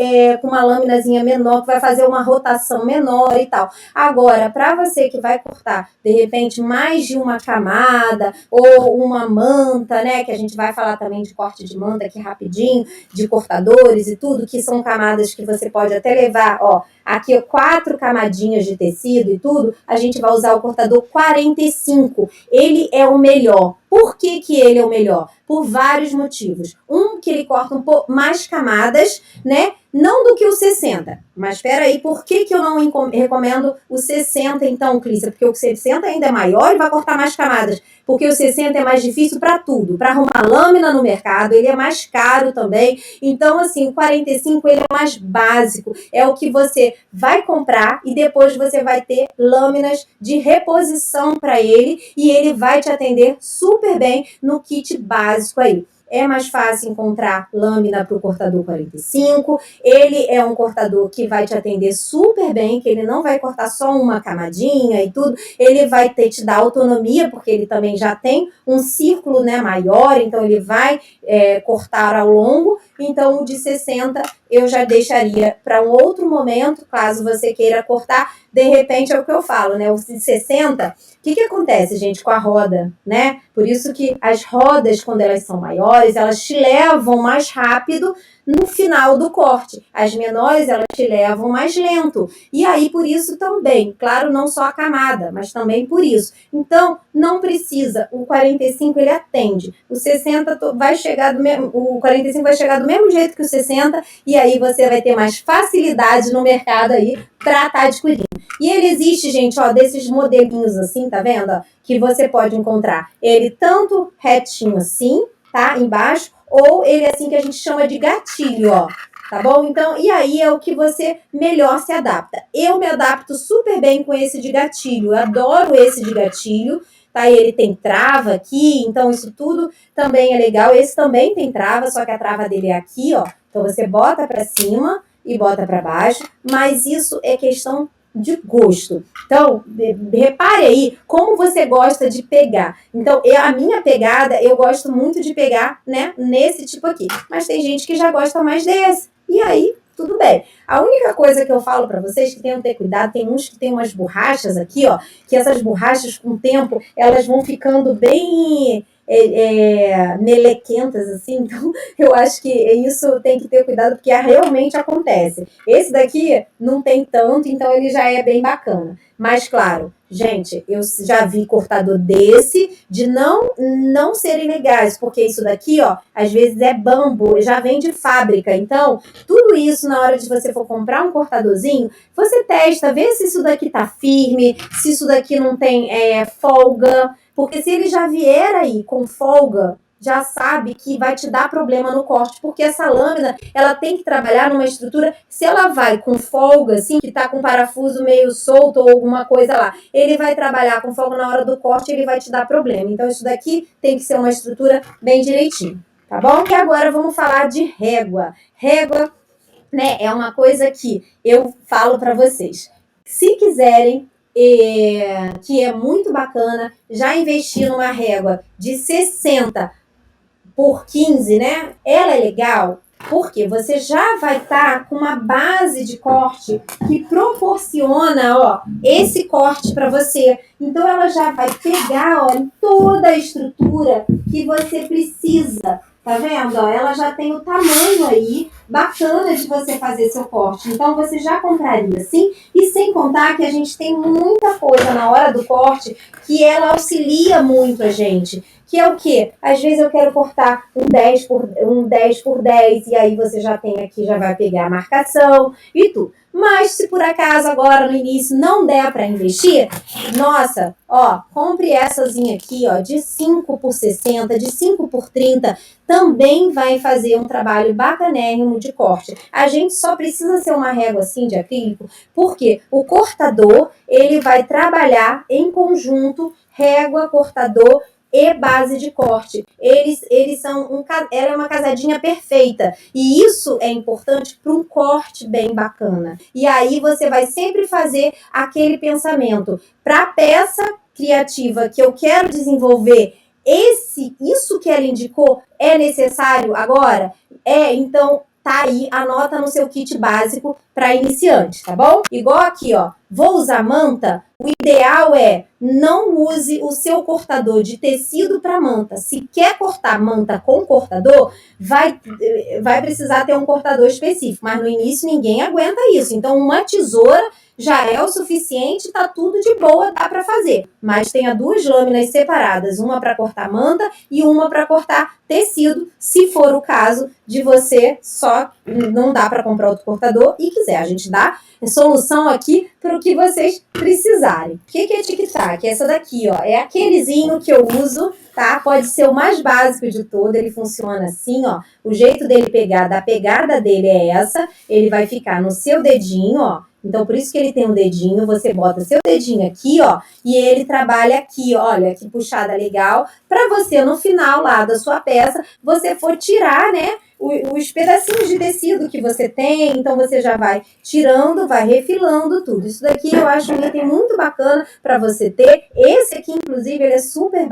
com uma lâminazinha menor, que vai fazer uma rotação menor e tal. Agora, para você que vai cortar, de repente, mais de uma camada ou uma manta, né, que a gente vai falar também de corte de manta aqui rapidinho, de cortadores e tudo, que são camadas que você pode até levar, ó, aqui 4 camadinhas de tecido e tudo, a gente vai usar o cortador 45. Ele é o melhor. Por que ele é o melhor? Por vários motivos. Que ele corta um pouco mais camadas, né? Não do que o 60. Mas espera aí, por que eu não recomendo o 60 então, Clícia? Porque o 60 ainda é maior e vai cortar mais camadas. Porque o 60 é mais difícil para tudo. Para arrumar lâmina no mercado, ele é mais caro também. Então, assim, o 45 ele é mais básico. É o que você vai comprar e depois você vai ter lâminas de reposição para ele e ele vai te atender super bem no kit básico aí. É mais fácil encontrar lâmina para o cortador 45. Ele é um cortador que vai te atender super bem, que ele não vai cortar só uma camadinha e tudo. Ele vai te dar autonomia, porque ele também já tem um círculo, né, maior, então ele vai cortar ao longo. Então, o de 60 eu já deixaria para um outro momento, caso você queira cortar. De repente, é o que eu falo, né? O de 60, o que acontece, gente, com a roda, né? Por isso que as rodas, quando elas são maiores, elas te levam mais rápido no final do corte. As menores, elas te levam mais lento. E aí, por isso também, claro, não só a camada, mas também por isso. Então, não precisa. O 45, ele atende. O 60 vai chegar do mesmo, o 45 vai chegar do mesmo jeito que o 60, e aí você vai ter mais facilidade no mercado aí pra estar adquirindo. E ele existe, gente, ó, desses modelinhos assim, tá vendo? Ó, que você pode encontrar ele tanto retinho assim, tá? Embaixo, ou ele assim que a gente chama de gatilho, ó. Tá bom? Então, e aí é o que você melhor se adapta. Eu me adapto super bem com esse de gatilho. Eu adoro esse de gatilho. Tá? E ele tem trava aqui, então isso tudo também é legal. Esse também tem trava, só que a trava dele é aqui, ó. Então você bota pra cima e bota pra baixo. Mas isso é questão de gosto. Então, repare aí como você gosta de pegar. Então, a minha pegada, eu gosto muito de pegar, né, nesse tipo aqui. Mas tem gente que já gosta mais desse. E aí, tudo bem. também. A única coisa que eu falo pra vocês que tenham que ter cuidado, tem uns que tem umas borrachas aqui, ó, que essas borrachas com o tempo, elas vão ficando bem melequentas, assim, então eu acho que isso tem que ter cuidado, porque realmente acontece. Esse daqui não tem tanto, então ele já é bem bacana. Mas, claro, gente, eu já vi cortador desse de não serem legais, porque isso daqui, ó, às vezes é bambu, já vem de fábrica. Então, tudo isso, na hora de você for comprar um cortadorzinho, você testa, vê se isso daqui tá firme, se isso daqui não tem folga, porque se ele já vier aí com folga, já sabe que vai te dar problema no corte, porque essa lâmina, ela tem que trabalhar numa estrutura, se ela vai com folga, assim, que tá com parafuso meio solto ou alguma coisa lá, ele vai trabalhar com folga na hora do corte, ele vai te dar problema. Então, isso daqui tem que ser uma estrutura bem direitinho, tá bom? E agora vamos falar de régua. Régua, né, é uma coisa que eu falo pra vocês. Se quiserem, que é muito bacana, já investir numa régua de 60 por 15, né? Ela é legal porque você já vai estar com uma base de corte que proporciona, ó, esse corte para você. Então ela já vai pegar, ó, em toda a estrutura que você precisa. Tá vendo? Ó, ela já tem o tamanho aí bacana de você fazer seu corte. Então você já compraria assim. E sem contar que a gente tem muita coisa na hora do corte que ela auxilia muito a gente. Que é o quê? Às vezes eu quero cortar um 10 por 10 e aí você já tem aqui, já vai pegar a marcação e tudo. Mas se por acaso agora no início não der para investir, nossa, ó, compreessazinha aqui, ó, de 5 por 60, de 5 por 30, também vai fazer um trabalho bacanérrimo de corte. A gente só precisa ser uma régua assim de acrílico, porque o cortador, ele vai trabalhar em conjunto, régua, cortador e base de corte. Eles são ela é uma casadinha perfeita. E isso é importante para um corte bem bacana. E aí você vai sempre fazer aquele pensamento. Para a peça criativa que eu quero desenvolver, isso que ela indicou é necessário agora? Então tá aí, anota no seu kit básico para iniciante, tá bom? Igual aqui, ó, vou usar manta, o ideal é não use o seu cortador de tecido para manta. Se quer cortar manta com cortador, vai precisar ter um cortador específico, mas no início ninguém aguenta isso. Então uma tesoura já é o suficiente, tá tudo de boa, dá para fazer. Mas tenha duas lâminas separadas, uma para cortar manta e uma para cortar tecido, se for o caso de você só não dá para comprar outro cortador e quiser. A gente dá solução aqui para o que vocês precisarem. O que é tic-tac? Essa daqui, ó, é aquelezinho que eu uso, tá? Pode ser o mais básico de todo, ele funciona assim, ó. O jeito dele pegar, da pegada dele é essa, ele vai ficar no seu dedinho, ó. Então, por isso que ele tem um dedinho, você bota seu dedinho aqui, ó, e ele trabalha aqui, olha, que puxada legal, para você, no final lá da sua peça, você for tirar, né, os pedacinhos de tecido que você tem, então você já vai tirando, vai refilando tudo. Isso daqui eu acho um item muito bacana para você ter. Esse aqui, inclusive, ele é super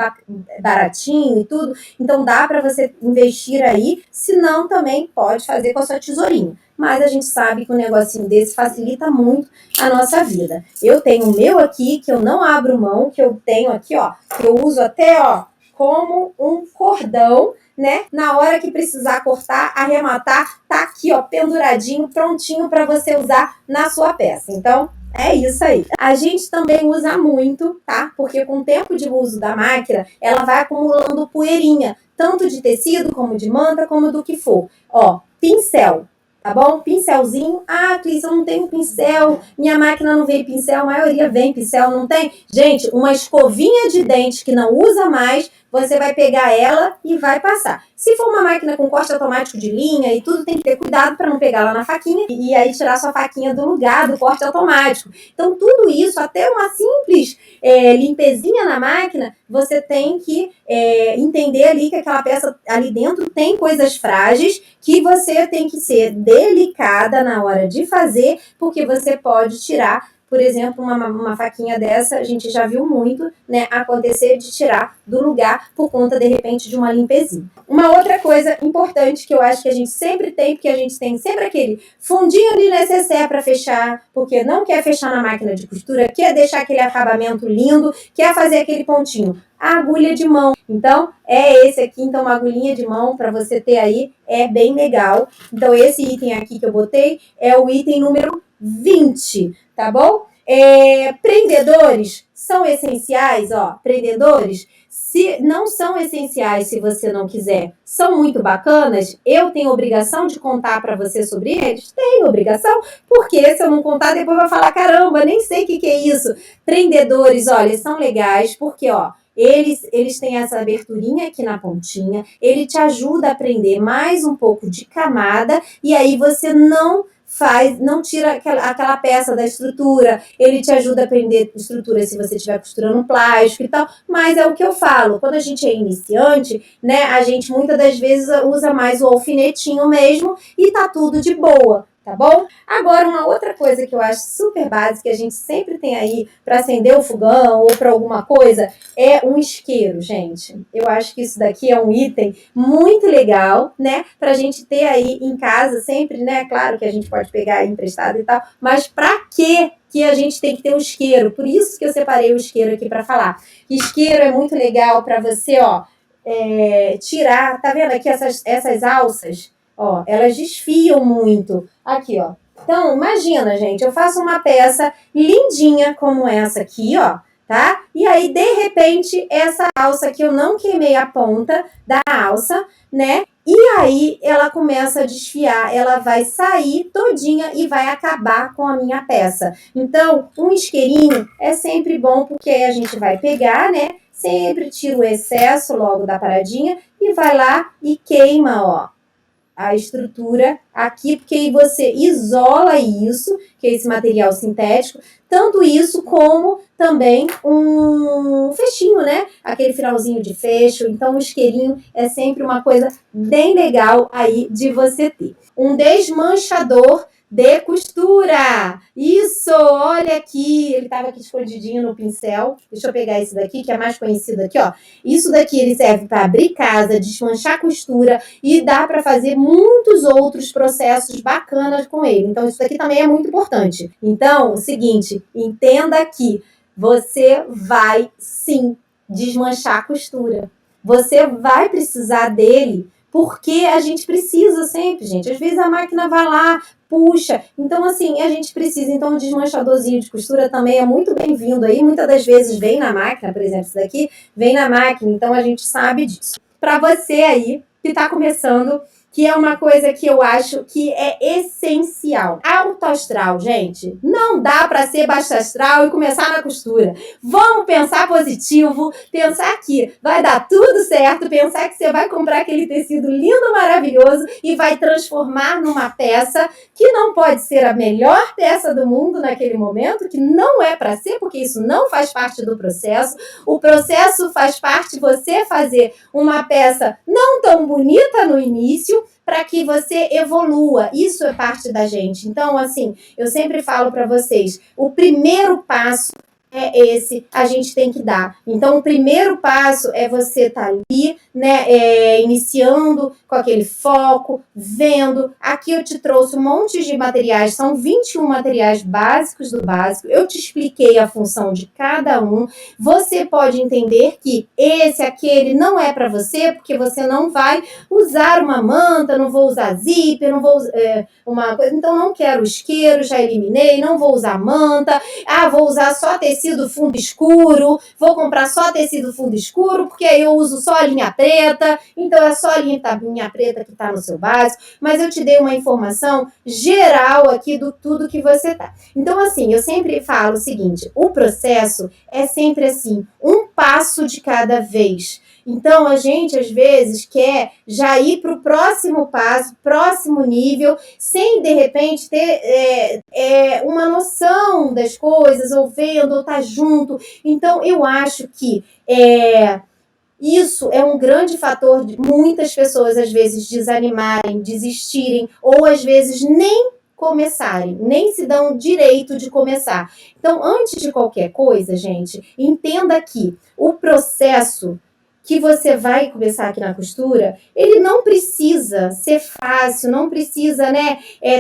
baratinho e tudo, então dá para você investir aí, se não também pode fazer com a sua tesourinha. Mas a gente sabe que um negocinho desse facilita muito a nossa vida. Eu tenho o meu aqui, que eu não abro mão, que eu tenho aqui, ó, que eu uso até, ó, como um cordão, né? Na hora que precisar cortar, arrematar, tá aqui, ó, penduradinho, prontinho para você usar na sua peça. Então, é isso aí. A gente também usa muito, tá? Porque com o tempo de uso da máquina, ela vai acumulando poeirinha, tanto de tecido, como de manta, como do que for. Ó, pincel. Tá bom? Pincelzinho. Ah, Cris, eu não tenho pincel. Minha máquina não veio pincel. A maioria vem pincel, não tem? Gente, uma escovinha de dente que não usa mais, você vai pegar ela e vai passar. Se for uma máquina com corte automático de linha e tudo, tem que ter cuidado para não pegar lá na faquinha e aí tirar sua faquinha do lugar do corte automático. Então, tudo isso, até uma simples limpezinha na máquina, você tem que entender ali que aquela peça ali dentro tem coisas frágeis que você tem que ser delicada na hora de fazer, porque você pode tirar por exemplo, uma faquinha dessa, a gente já viu muito, né, acontecer de tirar do lugar por conta, de repente, de uma limpezinha. Uma outra coisa importante que eu acho que a gente sempre tem, porque a gente tem sempre aquele fundinho de necessaire para fechar, porque não quer fechar na máquina de costura, quer deixar aquele acabamento lindo, quer fazer aquele pontinho. A agulha de mão. Então, é esse aqui. Então, uma agulhinha de mão para você ter aí é bem legal. Então, esse item aqui que eu botei é o item número 20, tá bom? Prendedores são essenciais, ó. Prendedores, se não são essenciais se você não quiser, são muito bacanas. Eu tenho obrigação de contar para você sobre eles? Tenho obrigação, porque se eu não contar, depois vai falar, caramba, nem sei o que é isso. Prendedores, olha, são legais, porque, ó, eles têm essa aberturinha aqui na pontinha, ele te ajuda a prender mais um pouco de camada, e aí você não tira aquela peça da estrutura, ele te ajuda a prender estrutura se você estiver costurando plástico e tal, mas é o que eu falo, quando a gente é iniciante, né, a gente muitas das vezes usa mais o alfinetinho mesmo e tá tudo de boa. Tá bom? Agora, uma outra coisa que eu acho super básica, que a gente sempre tem aí para acender o fogão ou para alguma coisa, é um isqueiro, gente. Eu acho que isso daqui é um item muito legal, né? Pra gente ter aí em casa sempre, né? Claro que a gente pode pegar emprestado e tal, mas pra quê que a gente tem que ter um isqueiro? Por isso que eu separei o isqueiro aqui para falar. Isqueiro é muito legal para você, ó, tirar, tá vendo aqui essas alças? Ó, elas desfiam muito. Aqui, ó. Então, imagina, gente, eu faço uma peça lindinha como essa aqui, ó, tá? E aí, de repente, essa alça aqui, eu não queimei a ponta da alça, né? E aí, ela começa a desfiar, ela vai sair todinha e vai acabar com a minha peça. Então, um isqueirinho é sempre bom, porque aí a gente vai pegar, né? Sempre tira o excesso logo da paradinha e vai lá e queima, ó, a estrutura aqui, porque aí você isola isso, que é esse material sintético, tanto isso como também um fechinho, né? Aquele finalzinho de fecho. Então, o isqueirinho é sempre uma coisa bem legal aí de você ter. Um desmanchador de costura. Isso, olha aqui, ele estava aqui escondidinho no pincel. Deixa eu pegar esse daqui, que é mais conhecido aqui, ó. Isso daqui ele serve para abrir casa, desmanchar costura e dá para fazer muitos outros processos bacanas com ele. Então, isso daqui também é muito importante. Então, o seguinte, entenda que você vai sim desmanchar a costura. Você vai precisar dele, porque a gente precisa sempre, gente. Às vezes a máquina vai lá, puxa. Então, assim, a gente precisa. Então, o desmanchadorzinho de costura também é muito bem-vindo aí. Muitas das vezes vem na máquina, por exemplo, isso daqui vem na máquina. Então, a gente sabe disso. Para você aí que está começando, que é uma coisa que eu acho que é essencial. Alto astral, gente. Não dá para ser baixo astral e começar na costura. Vamos pensar positivo, pensar que vai dar tudo certo, pensar que você vai comprar aquele tecido lindo, maravilhoso e vai transformar numa peça que não pode ser a melhor peça do mundo naquele momento, que não é para ser, porque isso não faz parte do processo. O processo faz parte de você fazer uma peça não tão bonita no início, para que você evolua. Isso é parte da gente. Então, assim, eu sempre falo para vocês, o primeiro passo é esse, a gente tem que dar. Então, o primeiro passo é você estar ali, né, iniciando com aquele foco, vendo. Aqui eu te trouxe um monte de materiais, são 21 materiais básicos do básico. Eu te expliquei a função de cada um. Você pode entender que esse, aquele, não é para você, porque você não vai usar uma manta, não vou usar zíper, não vou uma coisa. Então, não quero isqueiro, já eliminei, não vou usar manta. Ah, vou usar só tecido fundo escuro, vou comprar só tecido fundo escuro, porque aí eu uso só a linha preta, então é só a linha preta que está no seu básico, mas eu te dei uma informação geral aqui do tudo que você tá. Então, assim, eu sempre falo o seguinte, o processo é sempre assim, um passo de cada vez. Então, a gente, às vezes, quer já ir para o próximo passo, próximo nível, sem, de repente, ter uma noção das coisas, ou vendo, ou estar junto. Então, eu acho que isso é um grande fator de muitas pessoas, às vezes, desanimarem, desistirem, ou, às vezes, nem começarem, nem se dão direito de começar. Então, antes de qualquer coisa, gente, entenda que o processo que você vai começar aqui na costura, ele não precisa ser fácil, não precisa, né,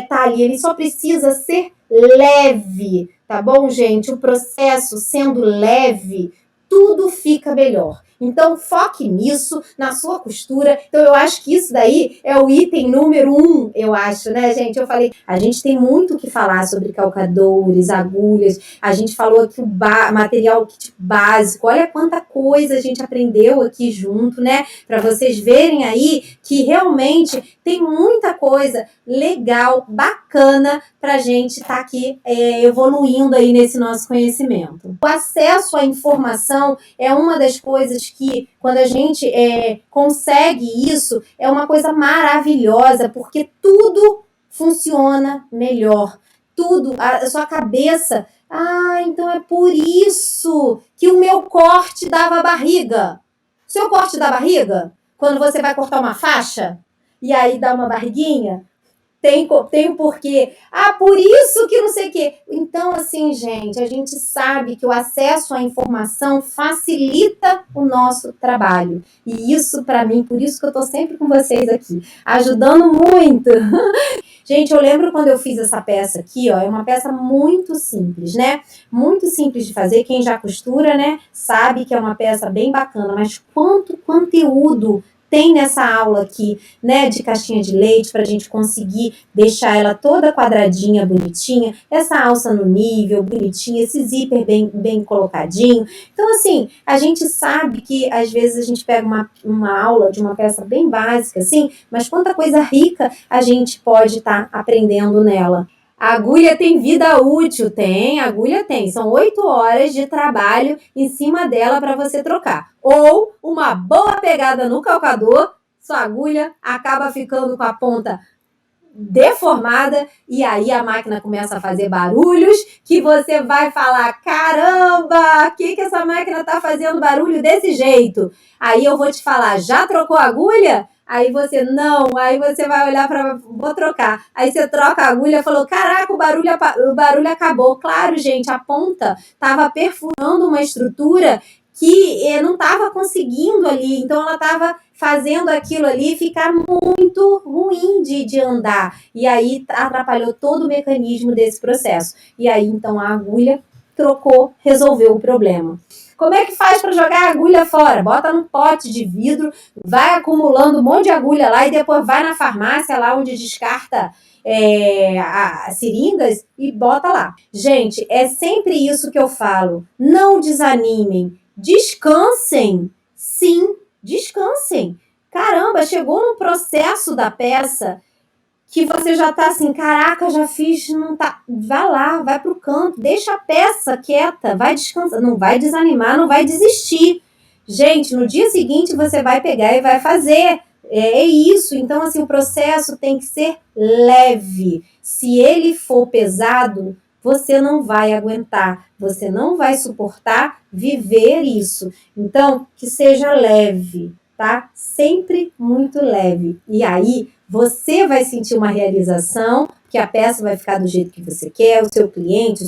tá ali, ele só precisa ser leve, tá bom, gente? O processo sendo leve, tudo fica melhor. Então, foque nisso, na sua costura. Então, eu acho que isso daí é o item número 1, eu acho, né, gente? Eu falei, a gente tem muito o que falar sobre calcadores, agulhas. A gente falou aqui o material kit básico. Olha quanta coisa a gente aprendeu aqui junto, né? Para vocês verem aí que realmente tem muita coisa legal, bacana, para a gente estar aqui evoluindo aí nesse nosso conhecimento. O acesso à informação é uma das coisas que, quando a gente consegue isso, é uma coisa maravilhosa, porque tudo funciona melhor. Tudo, a sua cabeça... então é por isso que o meu corte dava barriga. Seu corte dá barriga? Quando você vai cortar uma faixa e aí dá uma barriguinha? Tem um porquê. Por isso que não sei o quê. Então, assim, gente, a gente sabe que o acesso à informação facilita o nosso trabalho. E isso, para mim, por isso que eu tô sempre com vocês aqui, ajudando muito. Gente, eu lembro quando eu fiz essa peça aqui, ó, é uma peça muito simples, né? Muito simples de fazer. Quem já costura, né, sabe que é uma peça bem bacana, mas quanto conteúdo tem nessa aula aqui, né, de caixinha de leite, para a gente conseguir deixar ela toda quadradinha, bonitinha, essa alça no nível, bonitinha, esse zíper bem colocadinho. Então, assim, a gente sabe que às vezes a gente pega uma aula de uma peça bem básica, assim, mas quanta coisa rica a gente pode estar aprendendo nela. A agulha tem vida útil, tem, a agulha tem. São 8 horas de trabalho em cima dela para você trocar. Ou uma boa pegada no calcador, sua agulha acaba ficando com a ponta deformada e aí a máquina começa a fazer barulhos que você vai falar, caramba, que essa máquina tá fazendo barulho desse jeito? Aí eu vou te falar, já trocou a agulha? Aí você, não, aí você vai olhar para, vou trocar. Aí você troca a agulha e falou, caraca, o barulho acabou. Claro, gente, a ponta estava perfurando uma estrutura que não estava conseguindo ali, então ela estava fazendo aquilo ali ficar muito ruim de andar. E aí atrapalhou todo o mecanismo desse processo. E aí, então, a agulha trocou, resolveu o problema. Como é que faz para jogar a agulha fora? Bota num pote de vidro, vai acumulando um monte de agulha lá e depois vai na farmácia lá onde descarta as seringas e bota lá. Gente, é sempre isso que eu falo. Não desanimem. Descansem. Sim, descansem. Caramba, chegou no processo da peça que você já tá assim, caraca, já fiz, não tá. Vai lá, vai pro canto, deixa a peça quieta, vai descansar, não vai desanimar, não vai desistir. Gente, no dia seguinte você vai pegar e vai fazer. É isso. Então, assim, o processo tem que ser leve. Se ele for pesado, você não vai aguentar, você não vai suportar viver isso. Então, que seja leve, tá? Sempre muito leve. E aí, você vai sentir uma realização, que a peça vai ficar do jeito que você quer, o seu cliente,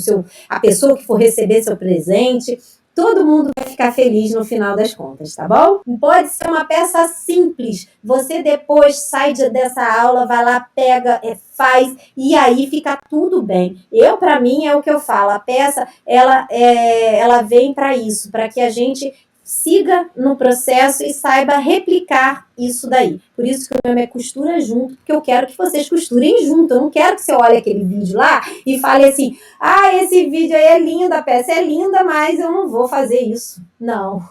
a pessoa que for receber seu presente, todo mundo vai ficar feliz no final das contas, tá bom? Pode ser uma peça simples. Você depois sai dessa aula, vai lá, pega, faz, e aí fica tudo bem. Para mim, é o que eu falo. A peça, ela vem para isso, para que a gente siga no processo e saiba replicar isso daí. Por isso que o meu nome é Costura Junto, porque eu quero que vocês costurem junto. Eu não quero que você olhe aquele vídeo lá e fale assim, esse vídeo aí é lindo, a peça é linda, mas eu não vou fazer isso. Não.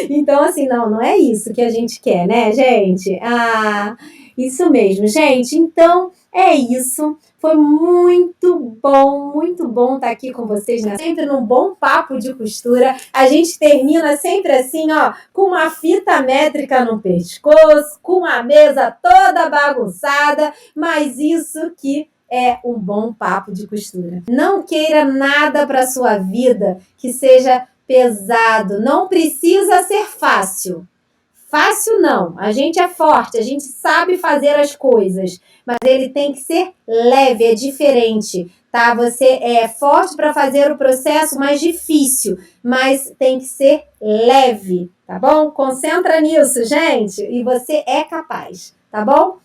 Então, assim, não é isso que a gente quer, né, gente? Isso mesmo, gente. Então, é isso. Foi muito bom estar aqui com vocês, né? Sempre num bom papo de costura. A gente termina sempre assim, ó, com uma fita métrica no pescoço, com a mesa toda bagunçada, mas isso que é um bom papo de costura. Não queira nada para sua vida que seja pesado. Não precisa ser fácil. Fácil não, a gente é forte, a gente sabe fazer as coisas, mas ele tem que ser leve, é diferente, tá? Você é forte para fazer o processo mais difícil, mas tem que ser leve, tá bom? Concentra nisso, gente, e você é capaz, tá bom?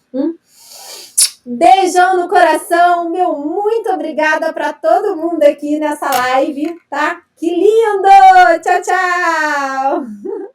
Beijão no coração, meu muito obrigada para todo mundo aqui nessa live, tá? Que lindo! Tchau, tchau!